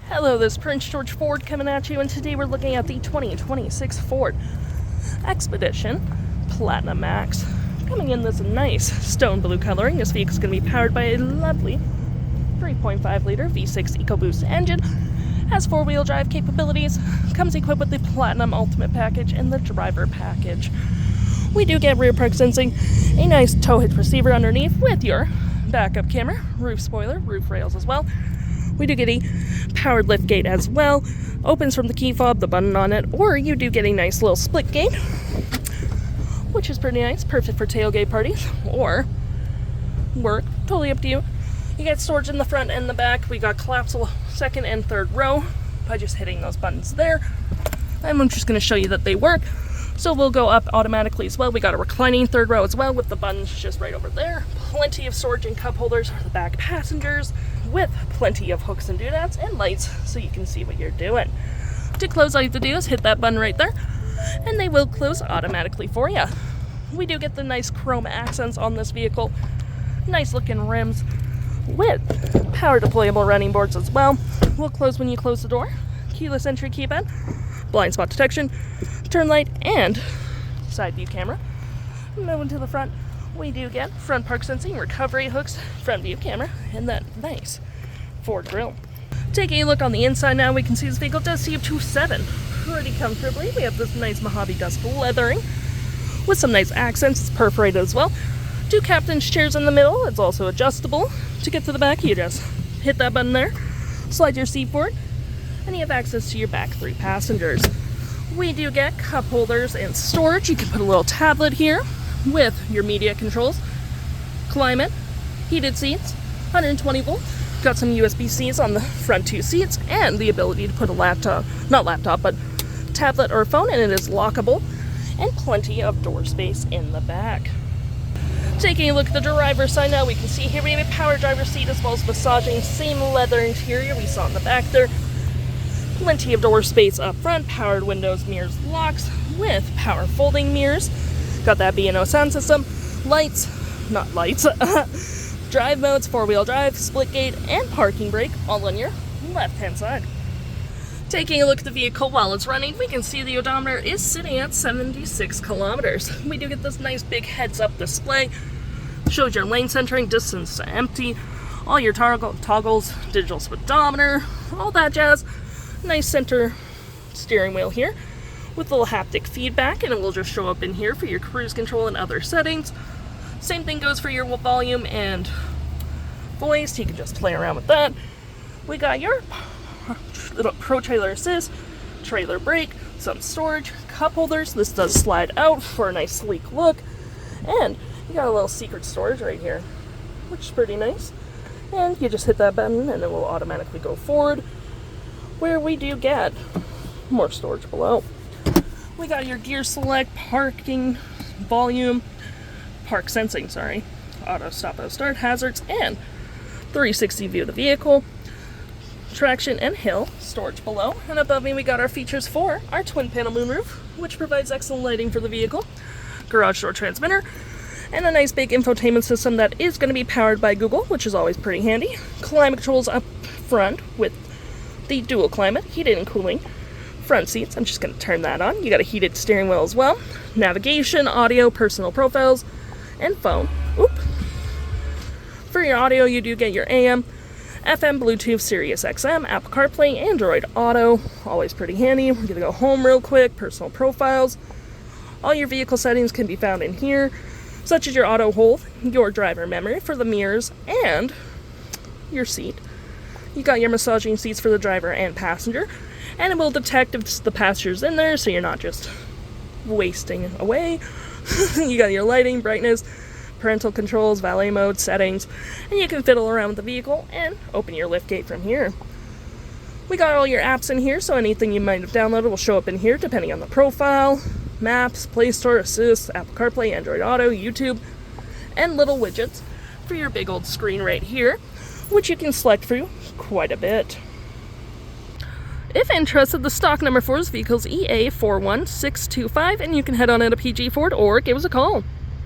Hello, this is Prince George Ford coming at you, and today we're looking at the 2026 Ford Expedition Platinum Max. Coming in this nice stone blue coloring, this vehicle is going to be powered by a lovely 3.5 liter V6 EcoBoost engine. Has 4-wheel drive capabilities, comes equipped with the Platinum Ultimate Package and the Driver Package. We do get rear park sensing, a nice tow hitch receiver underneath with your backup camera, roof spoiler, roof rails as well. We do get a powered lift gate as well, opens from the key fob, the button on it, or you do get a nice little split gate, which is pretty nice, perfect for tailgate parties or work, totally up to you. You get storage in the front and the back. We got collapsible second and third row by just hitting those buttons there. I'm just going to show you that they work. So we'll go up automatically as well. We got a reclining third row as well with the buttons just right over there. Plenty of storage and cup holders for the back passengers with plenty of hooks and doodads and lights so you can see what you're doing. To close, all you have to do is hit that button right there and they will close automatically for you. We do get the nice chrome accents on this vehicle. Nice looking rims with power deployable running boards as well. Will close when you close the door. Keyless entry keypad, blind spot detection, turn light, and side view camera. Moving to the front, we do get front park sensing, recovery hooks, front view camera, and that nice Ford grille. Taking a look on the inside now, we can see this vehicle does see up to 7 pretty comfortably. We have this nice Mojave dust leathering with some nice accents. It's perforated as well. 2 captain's chairs in the middle. It's also adjustable. To get to the back, you just hit that button there, slide your seat forward, and you have access to your back 3 passengers. We do get cup holders and storage. You can put a little tablet here with your media controls, climate, heated seats, 120 volt. Got some USB-Cs on the front 2 seats and the ability to put a but tablet or phone, and it is lockable, and plenty of door space in the back. Taking a look at the driver's side now, we can see here we have a power driver seat as well as massaging, same leather interior we saw in the back there. Plenty of door space up front, powered windows, mirrors, locks with power folding mirrors. Got that B&O sound system, drive modes, 4-wheel drive, split gate, and parking brake all on your left-hand side. Taking a look at the vehicle while it's running, we can see the odometer is sitting at 76 kilometers. We do get this nice big heads-up display, shows your lane centering, distance to empty, all your toggles, digital speedometer, all that jazz. Nice center steering wheel here with a little haptic feedback, and it will just show up in here for your cruise control and other settings. Same thing goes for your volume and voice. You can just play around with that. We got your little Pro Trailer Assist, trailer brake, some storage, cup holders. This does slide out for a nice sleek look, and you got a little secret storage right here, which is pretty nice. And you just hit that button and it will automatically go forward, where we do get more storage below. We got your gear select, parking, volume, park sensing, auto stop, auto start, hazards, and 360 view of the vehicle, traction and hill, storage below. And above me we got our features for our twin panel moonroof, which provides excellent lighting for the vehicle, garage door transmitter, and a nice big infotainment system that is going to be powered by Google, which is always pretty handy. Climate controls up front with the dual climate, heated and cooling front seats. I'm just going to turn that on. You got a heated steering wheel as well. Navigation, audio, personal profiles, and phone. For your audio, you do get your AM, FM, Bluetooth, Sirius XM, Apple CarPlay, Android Auto. Always pretty handy. We're going to go home real quick. Personal profiles. All your vehicle settings can be found in here, such as your auto hold, your driver memory for the mirrors, and your seat. You got your massaging seats for the driver and passenger, and it will detect if the passenger's in there, so you're not just wasting away. You got your lighting, brightness, parental controls, valet mode, settings, and you can fiddle around with the vehicle and open your lift gate from here. We got all your apps in here, so anything you might have downloaded will show up in here depending on the profile. Maps, Play Store, Assist, Apple CarPlay, Android Auto, YouTube, and little widgets for your big old screen right here, which you can select through quite a bit. If interested, the stock number for this vehicle is EA41625, and you can head on into PG Ford or give us a call.